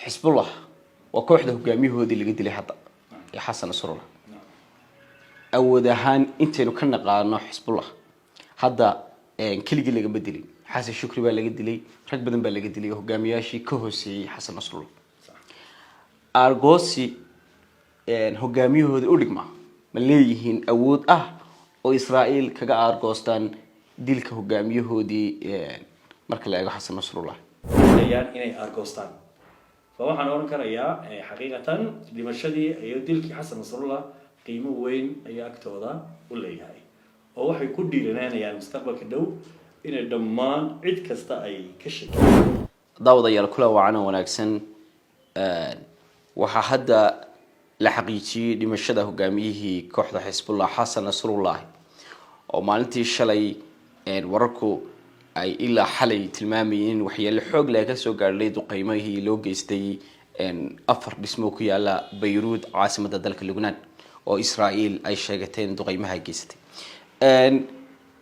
حزب الله وكوحده قاميه هو دي اللي قد لي حتى يا حسن نصر الله أودهان أنت لو كنا قارنا حزب الله هذا كل اللي قبل لي حسن شكري بقى اللي قد لي ركب بدن بقى اللي قد لي هو قامياشي كهوسي حسن نصر الله أرجوسي هو قاميه هو دي أورجما مليهين أود وإسرائيل كجا أرجوستان ديلك هو قاميه هو دي مركز حسن نصر الله يعني إني أرجوستان فواحد نقول كريا حقيقة لمشهدي يديلك حسن نصر الله قيمة وين أي أكتودا ولا هاي هو حيكون لنا يعني مستقبل كدو إن الدمان عد كستا أي كشك داود يا كل وعنا وناكسن وحدا لحقيقي لمشهده قاميه كوحدة حزب الله حسن نصر الله ومالنتي الشلي وركو أي إلا حلي تلمامين وحيا الحوج لا كسو قال قيمه لوجستي أفر اسمه على بيروت عاصمة دولة لبنان وإسرائيل أي شيءتين قيمها جستي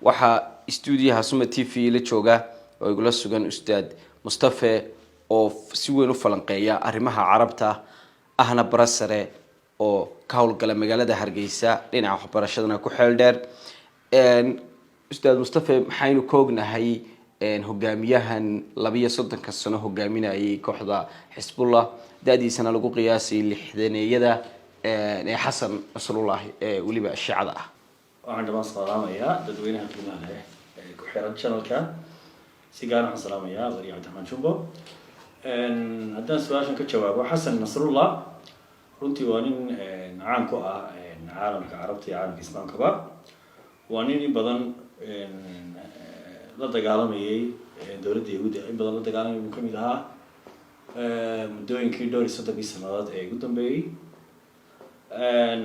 وحا استوديو هاسومة تي في لتشوجا ويقول السجن أستاذ مصطفى أو سوينو فلنقية أرمها عربته أهنا برسرة أو كهول كلام مجال هرجيسة لنا خبرشنا كحلدر أستاذ مصطفى حين كوجنا هي هجاميهن لبيه صدق كالسنة هجامينا أي كحضة حزب الله دادي سنة لقو قياسي لحدني يدا حسن رسول الله ولي بقى الشعب وعندما صلام يا تدوينها كنا له كحيران شنو كان سيجارة صلام يا وري عبد الرحمن شنبو هذا السؤال شن كجوابه حسن نصر الله runtii waa nin caan ku ah caalamka carabta iyo caalamka islaamkaba waa nin in badan la dagaalamayay dawladda yahuudda in badan la dagaalamay uu kamid ahaa muddooyinkii dhowr iyo soddonkii sannadood ee ugu dambeeyey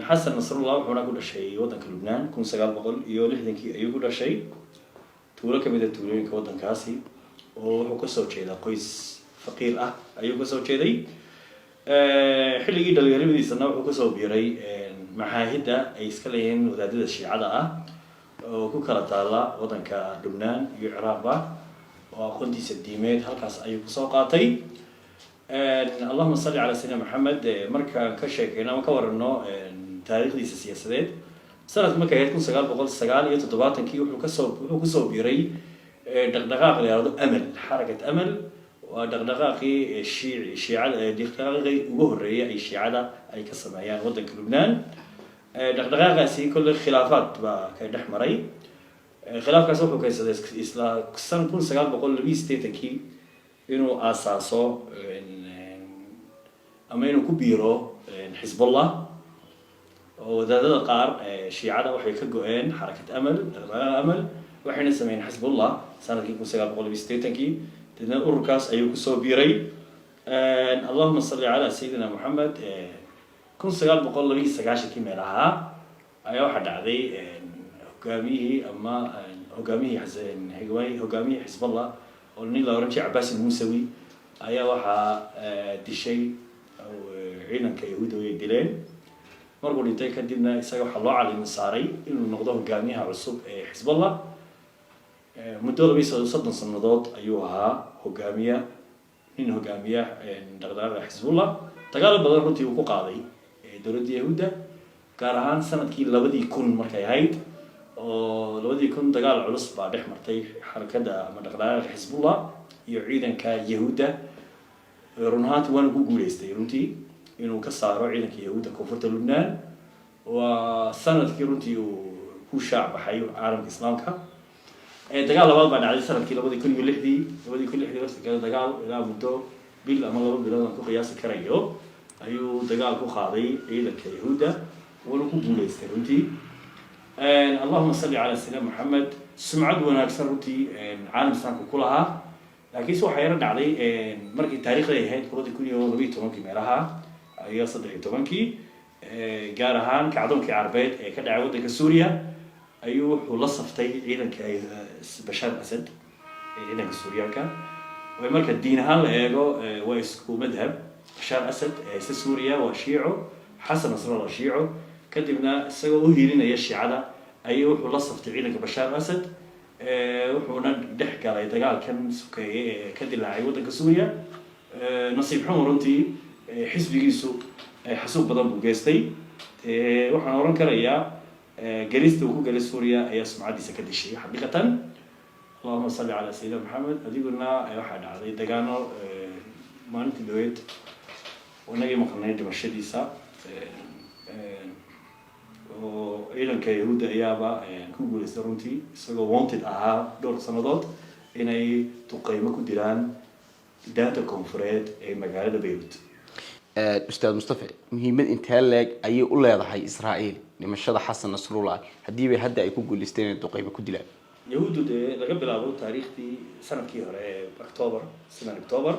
xasan nasrullah wuxuuna ku dhashay waddanka lubnaan 1960 ayuu ku dhashay tuulo kamid ah tuulooyinka waddankaasi oo wuxuu kasoo jeedaa qoys faqiir ah ayuu kasoo jeeday xilligii dhalinyaradiisana wuxuu kasoo biiray maxaahidda ay iska leeyihiin wadaadada shiicada ah oo ku kala taala waddanka lubnaan iyo ciraaqba oo aqoontiisa diimeed halkaas ayuu kusoo qaatay allahuma salli calaa sayidina maxamed markaan ka sheekayno ama ka warano taariikhdiisa siyaasadeed sanadka markay ahayd 1979 wuxuu kusoo biiray dhaqdhaqaaq la yidhaahdo amal xarakat amal ودغدغاقي الشيعة دغدغاقي وهرية أي شيعة أي كسمايان ودك لبنان دغدغاقي سي كل الخلافات كدحمري خلاف كسوق كيسدس إسلا كسر كون سجال بقول لبيس تيتكي إنه أساسه أما إنه كبيره حزب الله وذا القار شيعة وحي كجوين حركة أمل أمل وحين نسمين حزب الله سنة كون سجال بقول لبيس تيتكي لأن أوركاس أيوك سوبيري اللهم صل على سيدنا محمد كن سجال بقول لي سجاش كيما لها أي واحد عذي هجاميه أما هجاميه حزين هجاميه حزب الله ولني لو رجع عباس الموسوي أي واحد دشي أو عينا كيهود ويدلين مرقول إنتي كدينا يسوي الله على النصاري إنه نقضه هجاميه عصب حزب الله مدة بيس صدق صندوق أيها هجامية من هجامية دغدغة حزب الله تقارب بدر رتي وقوق عادي دولة يهودا كارهان سنة كي لودي يكون مركي هيد لودي يكون تقال علص بعد مرتي حركة من دغدغة حزب الله يعيدا كيهودا رنهات وان جوجل يستيرونتي إنه كسروا عيدا كيهودا كفرت لبنان وسنة كي رتي هو شعب حي عالم الإسلام كا دجال لبعض بعد عدد سنة كيلو بدي كل لحدي بس كذا دجال إلى مدة بيل أما لو بيلنا كو قياس كريو أيو دجال كو خاضي إلى كيهودا ولو كو بوليس كرنتي اللهم صل على سيدنا محمد سمعت وانا أكثر رتي عالم سانكو كلها لكن سو حيرد علي مركي تاريخ هي كل كل يوم ربي تمانكي مالها أي صدق تمانكي جارهان كعدم كعربيت كدعوة كسوريا أيوه ولصفتي إذا بشار أسد إذا كسوريا كان ومركز الدين هلا إيجو ويسكو مذهب بشار أسد سوريا وشيعه حسن نصر الله شيعه كدبنا سووا هيرين يشيعة أيوه ولصفتي إذا كبشار أسد وحنا ضحك على يتقال كان سكي كدل عيوة كسوريا nasiib xumo runtii xisbigiisu xasuuq badan buu geystay waxaan oran karayaa gelista uu ku galay suuriya ayaa sumcadiisa ka dishay xaqiiqatan allahuma salli calaa sayidina maxamed adiguna waxaa dhacday dagaano maalintii dhaweyd inagii maqnay dhimashadiisa oo ciidanka yahuudda ayaaba ku guuleystay runtii isagoo wanted ahaa dhowr sanadood inay duqeymo ku dilaan daanta koonfureed ee magaalada beirut ustaad mustafa muhiimad intee leeg ayay u leedahay israa'iil dhimashada xasan nasrullah haddii bay hadda ay ku guuleysteen inay duqeymo ku dilaan yahuuddu dee laga bilaabo taariikhdii sanadkii hore ee october sidan october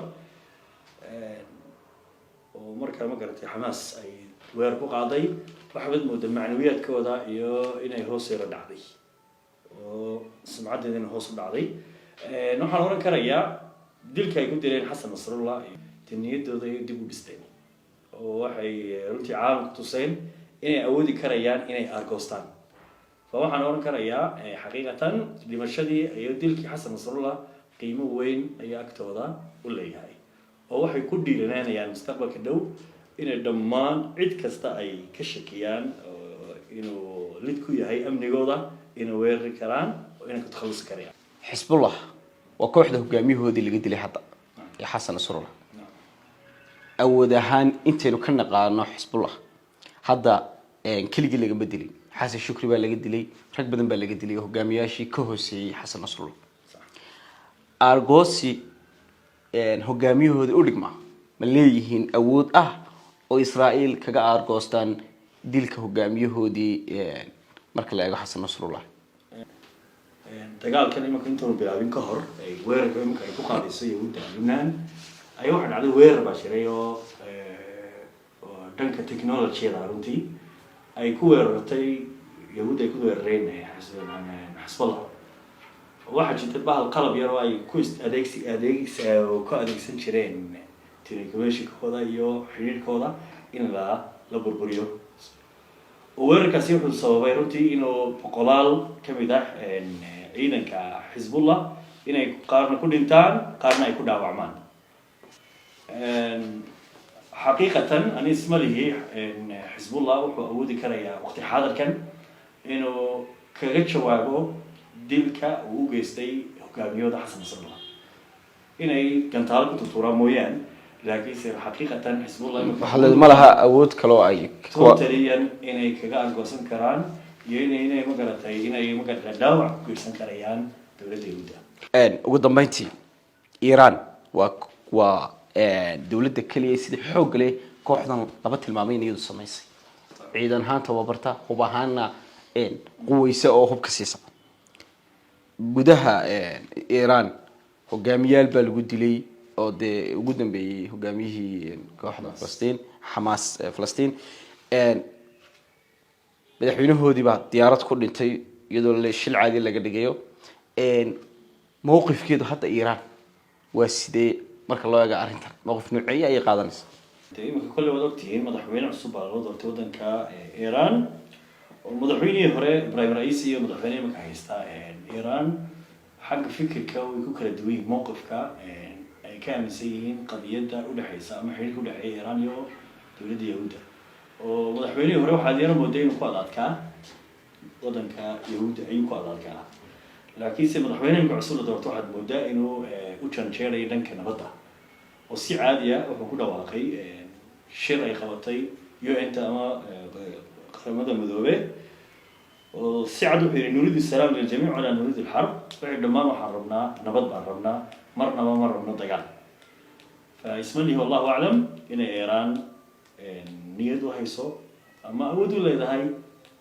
oo markaa ma garatay xamaas ay weerar ku qaaday waxaad moodaa macnawiyaadkooda iyo inay hoos yaro dhacday oo sumcaddeedana hoos u dhacday waxaan oran karayaa dilka ay ku dileen xasan nasrullah niyadooda ay dib u dhisteen oo waxay runtii caalamka tuseen inay awoodi karayaan inay argoostaan fa waxaan oran karayaa xaqiiqatan dhimashadii iyo dilkii xasan nasrullah qiimo weyn ayaa agtooda u leeyahay oo waxay ku dhiiranayaan mustaqbalka dhow inay dhammaan cid kasta ay ka shakiyaan inuu lid ku yahay amnigooda inay weerari karaan oo inay ku takhalusi karayaan xisbullah waa kooxda hogaamiyahoodii laga dilay hadda ee xasan nasrullah awood ahaan intaynu ka naqaano xisbullah hadda keligii lagama dilin xasan shukri baa laga dilay rag badan baa laga dilay hogaamiyaashii ka hooseeyey xasan nasrullah argoosi hogaamiyahooda u dhigma ma leeyihiin awood ah oo israa'iil kaga argoostaan dilka hogaamiyahoodii marka la eego xasan nasrullah dagaalkan imanka intaanu bilaabin ka hor weerarka imanka ay ku qaadayso yahuudda lubnaan ayaa waxaa dhacday weerar baa jiray oo dhanka technologyada runtii ay ku weerartay yahuudda ay ku weerareen xisballah waxaa jirta bahal qalab yar oo ay ku adeegsan jireen telecommunicationkooda iyo xiriirkooda in la burburiyo oo weerarkaasi wuxuu sababay runtii inuu boqolaal kamid ah ciidanka xisbullah inay qaarna ku dhintaan qaarna ay ku dhaawacmaan xaqiiqatan ani isma lihi xisbullah wuxuu awoodi karayaa waqti xaadirkan inuu kaga jawaabo dilka uu u geystay hogaamiyooda xasan nasrullah inay gantaalo ku tuturaan mooyaan laakiinse xaqiiqatan xisbullah ma laha awood kaloo ay totaliyan inay kaga argoosan karaan iyo inay magaratay dhaawac ku geysan karayaan dowladda yahuudda ugu dambeyntii iiraan waa dowladda keliya sida xoog leh kooxdan laba tilmaamay iyadu samaysay ciidan ahaan tababarta hub ahaana quweysa oo hubka siisa gudaha iiraan hogaamiyaal baa lagu dilay oo dee ugu dambeeyey hogaamiyihii kooxda falastiin xamaas falastiin madaxweynahoodii baa diyaarad ku dhintay iyadoo shil caadi laga dhigayo mowqifkeedu hadda iiraan waa sidee marka loo eego arrintan mowqif nuuceeye ayay qaadanaysa iminka kolley waad ogtihiin madaxweyne cusub baa loo doortay waddanka iiraan oo madaxweynihii hore ibrahim raisi iyo madaxweyne iminka haysta iiraan xagga fikirka way ku kala duwan yihiin mowqifka ay ka aaminsan yihiin qadiyadda udhexeysa ama xiriirka udhexeeya iiraan iyo dowladda yahuudda oo madaxweynihii hore waxaad yaro mooday inuu ku adaadkaa waddanka yahuudda ayuu ku adaadkaa laakiinse madaxweyne iminka cusub la doorto waxaad moodaa inuu u janjeerayo dhanka nabadda oo si caadi ah wuxuu ku dhawaaqay shir ay qabatay un-ta ama qaramada midoobe oo si cad wuxuu yihi nuriidu salaam liljamiic walaa nuriidu alxarb wixii dhammaan waxaan rabnaa nabad baan rabnaa marnaba ma rabno dagaal fa isma lihi wallahu aclam inay iiraan niyad u hayso ama awood u leedahay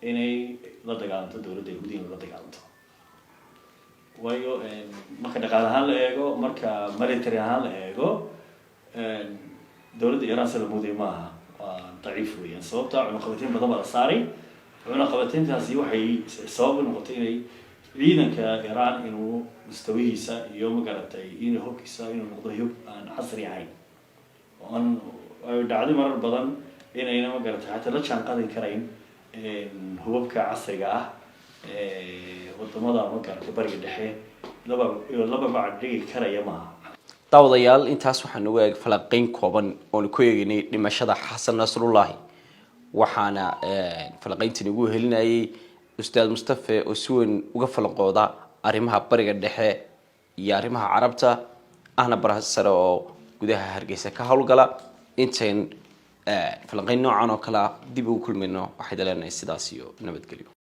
inay la dagaalanto dowladda yahuudiya in la dagaalanto waayo marka dhaqaale ahaan la eego marka military ahaan la eego dowladda iiraan sida muuday maaha waa daciif weeyaan sababta cunaqabateyn badan baa la saaray cunaqabateyntaasi waxay sabab u noqotay inay ciidanka iiraan inuu mustawihiisa iyo magaratay inuu hubkiisa inuu noqdo hub aan casri ahayn oo ay dhacday marar badan inayna magaratay xataa la jaan qaadi karayn hubabka casriga ah wadamada magaratay bariga dhexe laba bac dhigi karaya maaha daawadayaal intaas waxaan ugu eeg falaqeyn kooban oo ku eegnay dhimashada Xasan Nasrullah waxaana falaqeyntan ugu helinayay Ustaad Mustafa oo si weyn uga falanqooda arrimaha bariga dhexe iyo arrimaha carabta ahna barasaro oo gudaha Hargeysa ka hawlgala intaan falaqeyn noocan oo kala dib u kulmayno waxay daleenay sidaas iyo nabadgelyo